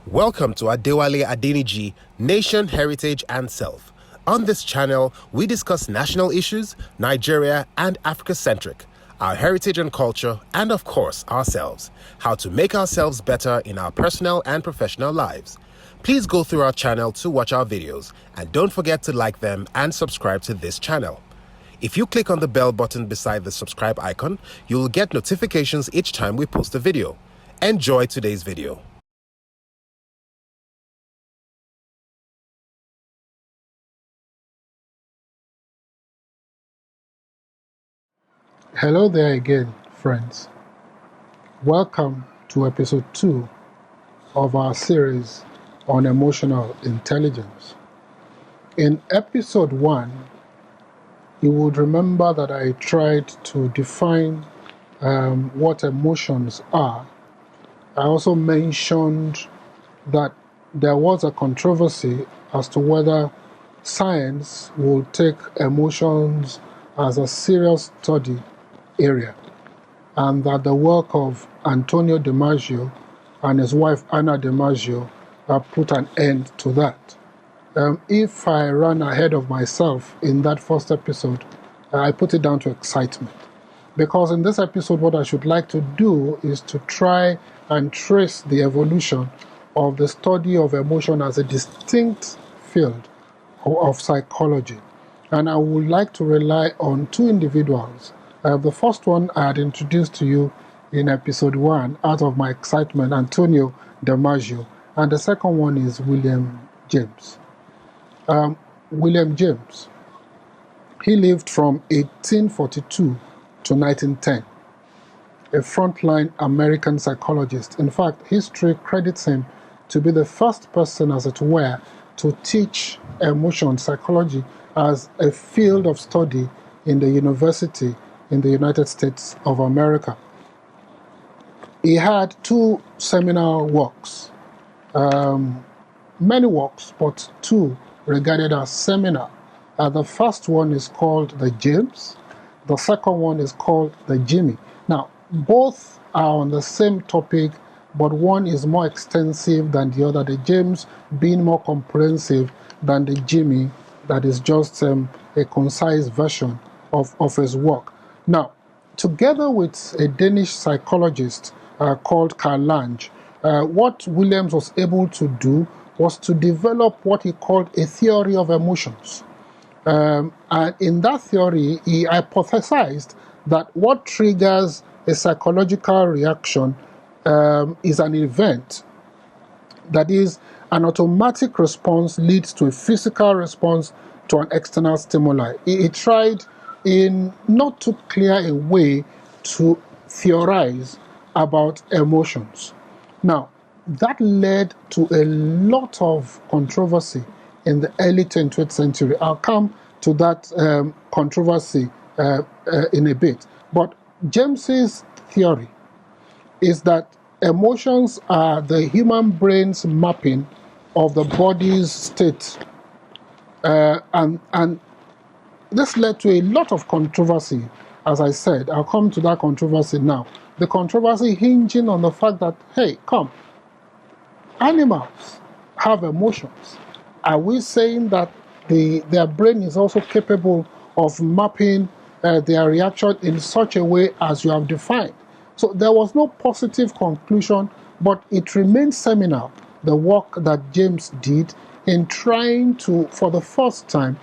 Welcome to Adewale Adeniji, Nation, Heritage and Self. On this channel, we discuss national issues, Nigeria and Africa-centric, our heritage and culture, and of course, ourselves, how to make ourselves better in our personal and professional lives. Please go through our channel to watch our videos, and don't forget to like them and subscribe to this channel. If you click on the bell button beside the subscribe icon, you will get notifications each time we post a video. Enjoy today's video. Hello there again, friends. Welcome to episode 2 of our series on emotional intelligence. In episode 1, you would remember that I tried to define what emotions are. I also mentioned that there was a controversy as to whether science will take emotions as a serious study area, and that the work of Antonio DiMaggio and his wife Anna DiMaggio put an end to that. If I ran ahead of myself in that first episode, I put it down to excitement. Because in this episode, what I should like to do is to try and trace the evolution of the study of emotion as a distinct field of psychology. And I would like to rely on two individuals. The first one I had introduced to you in episode 1 out of my excitement, Antonio DiMaggio. And the second one is William James. William James, he lived from 1842 to 1910, a frontline American psychologist. In fact, history credits him to be the first person, as it were, to teach emotion psychology as a field of study in the university in the United States of America. He had two seminal works, many works, but two regarded as seminal. The first one is called the James, the second one is called the Jimmy. Now, both are on the same topic, but one is more extensive than the other, the James being more comprehensive than the Jimmy, that is just a concise version of his work. Now, together with a Danish psychologist called Carl Lange, what Williams was able to do was to develop what he called a theory of emotions. And in that theory, he hypothesized that what triggers a psychological reaction is an event. That is, an automatic response leads to a physical response to an external stimuli. He tried in not too clear a way to theorize about emotions. Now, that led to a lot of controversy in the early 20th century. I'll come to that controversy in a bit. But James's theory is that emotions are the human brain's mapping of the body's state. And this led to a lot of controversy, as I said. I'll come to that controversy now. The controversy hinging on the fact that, hey, animals have emotions. Are we saying that their brain is also capable of mapping their reaction in such a way as you have defined? So there was no positive conclusion, but it remains seminal, the work that James did in trying to, for the first time,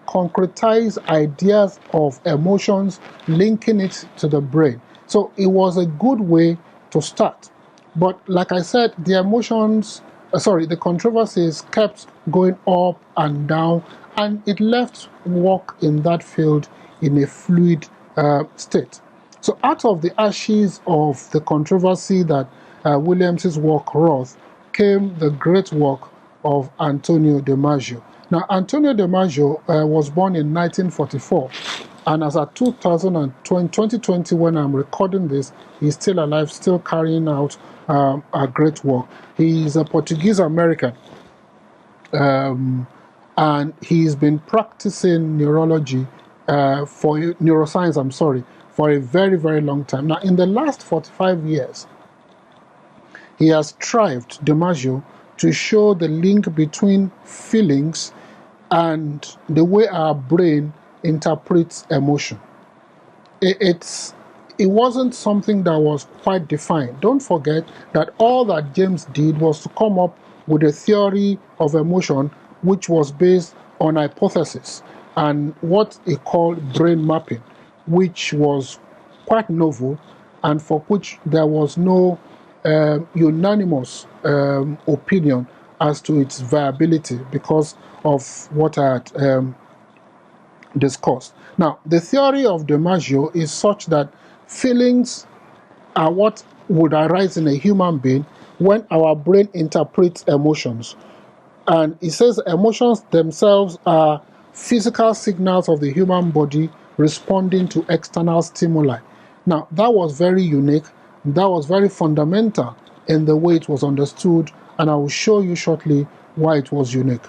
concretize ideas of emotions, linking it to the brain. So it was a good way to start. But like I said, the controversies kept going up and down, and it left work in that field in a fluid state. So out of the ashes of the controversy that Williams's work wrought came the great work of Antonio DiMaggio. Now, Antonio DiMaggio was born in 1944, and as of 2020, when I'm recording this, he's still alive, still carrying out a great work. He's a Portuguese-American, and he's been practicing neuroscience, for a very, very long time. Now, in the last 45 years, he has strived, DiMaggio, to show the link between feelings and the way our brain interprets emotion. It wasn't something that was quite defined. Don't forget that all that James did was to come up with a theory of emotion which was based on hypothesis and what he called brain mapping, which was quite novel and for which there was no unanimous opinion as to its viability because of what I had discussed. Now, the theory of DiMaggio is such that feelings are what would arise in a human being when our brain interprets emotions. And he says emotions themselves are physical signals of the human body responding to external stimuli. Now, that was very unique. That was very fundamental in the way it was understood, and I will show you shortly why it was unique.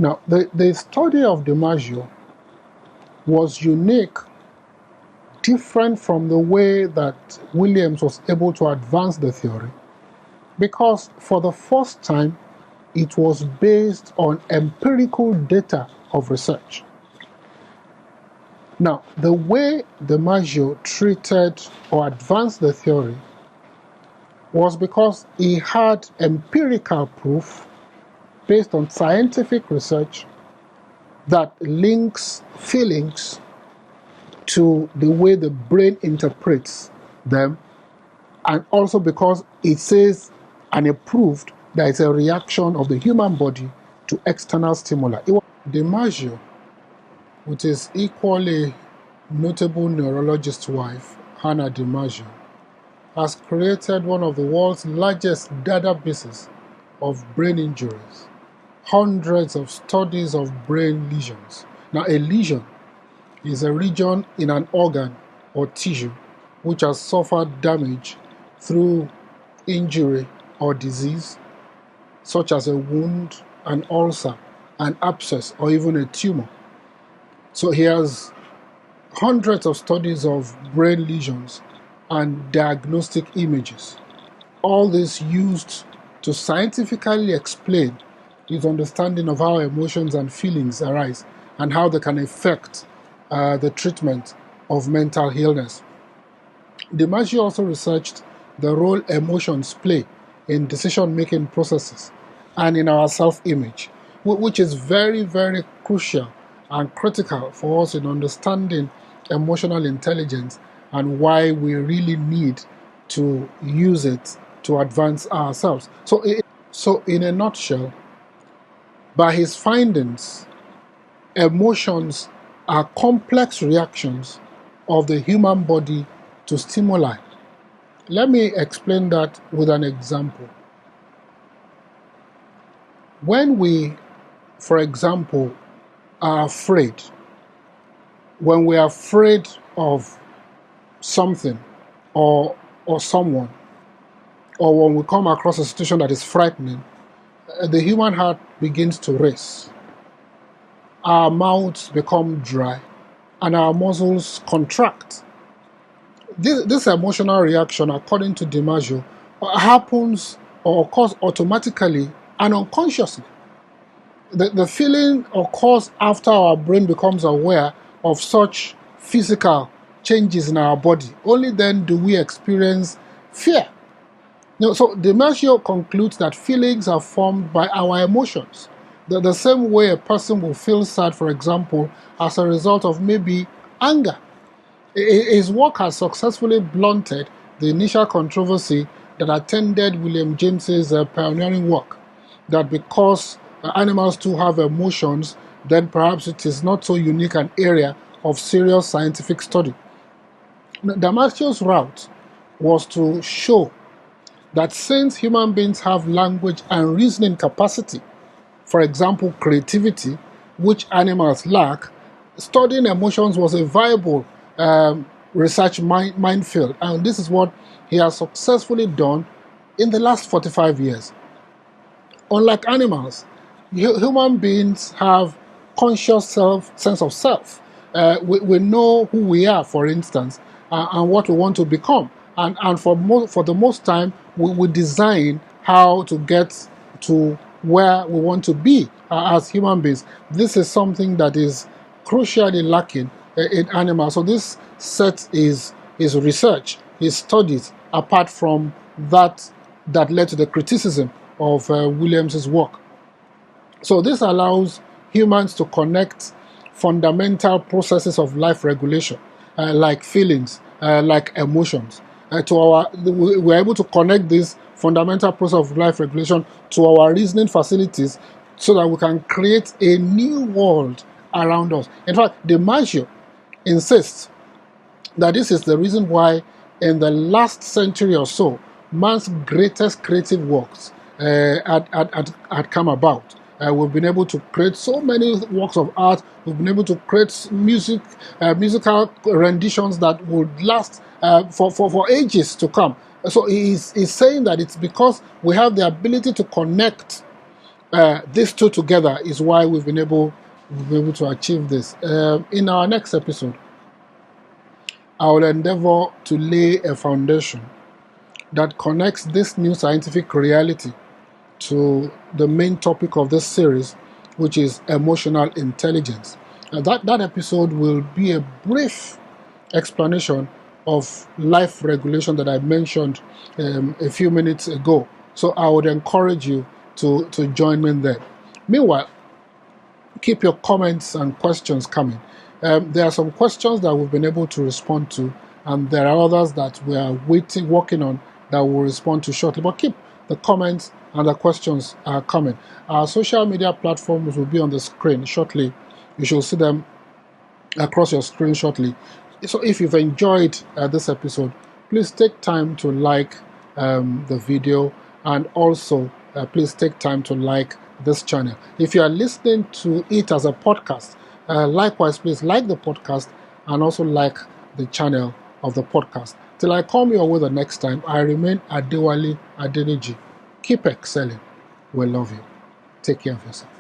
Now, the study of DiMaggio was unique, different from the way that Williams was able to advance the theory, because for the first time, it was based on empirical data of research. Now, the way DiMaggio treated or advanced the theory was because he had empirical proof based on scientific research that links feelings to the way the brain interprets them, and also because it says and it proved that it's a reaction of the human body to external stimuli. DiMaggio, with his equally notable neurologist wife, Hannah DiMaggio, has created one of the world's largest databases of brain injuries, hundreds of studies of brain lesions. Now, a lesion is a region in an organ or tissue which has suffered damage through injury or disease, such as a wound, an ulcer, an abscess, or even a tumor. So he has hundreds of studies of brain lesions and diagnostic images. All this used to scientifically explain his understanding of how emotions and feelings arise and how they can affect the treatment of mental illness. DiMaggio also researched the role emotions play in decision-making processes and in our self-image, which is very, very crucial and critical for us in understanding emotional intelligence and why we really need to use it to advance ourselves. So in a nutshell, by his findings, emotions are complex reactions of the human body to stimuli. Let me explain that with an example. When we, for example, are afraid, when we are afraid of something or someone, or when we come across a situation that is frightening, the human heart begins to race. Our mouths become dry and our muscles contract. This emotional reaction, according to DiMaggio, happens or occurs automatically and unconsciously. The feeling occurs after our brain becomes aware of such physical changes in our body. Only then do we experience fear. So DiMaggio concludes that feelings are formed by our emotions. The same way a person will feel sad, for example, as a result of maybe anger. His work has successfully blunted the initial controversy that attended William James's pioneering work, that because animals too have emotions, then perhaps it is not so unique an area of serious scientific study. DiMaggio's route was to show that since human beings have language and reasoning capacity, for example, creativity, which animals lack, studying emotions was a viable research minefield, and this is what he has successfully done in the last 45 years. Unlike animals, human beings have conscious sense of self. We know who we are, for instance, and what we want to become. And for the most time, we design how to get to where we want to be as human beings. This is something that is crucially lacking in animals. So this set is research, his studies, apart from that led to the criticism of Williams's work. So this allows humans to connect fundamental processes of life regulation, like feelings, like emotions, we're able to connect this fundamental process of life regulation to our reasoning facilities so that we can create a new world around us. In fact, DiMaggio insists that this is the reason why in the last century or so, man's greatest creative works had come about. We've been able to create so many works of art. We've been able to create musical renditions that would last for ages to come. So he's saying that it's because we have the ability to connect these two together is why we've been able to achieve this. In our next episode, I will endeavor to lay a foundation that connects this new scientific reality to the main topic of this series, which is emotional intelligence. That episode will be a brief explanation of life regulation that I mentioned a few minutes ago. So I would encourage you to join me there. Meanwhile, keep your comments and questions coming. There are some questions that we've been able to respond to, and there are others that we are working on that we'll respond to shortly. But keep the comments and the questions coming. Our social media platforms will be on the screen shortly. You should see them across your screen shortly. So if you've enjoyed this episode, please take time to like the video, and also please take time to like this channel. If you are listening to it as a podcast, likewise, please like the podcast and also like the channel of the podcast. Till I come your way the next time, I remain Adewale Adeniji. Keep excelling. We love you. Take care of yourself.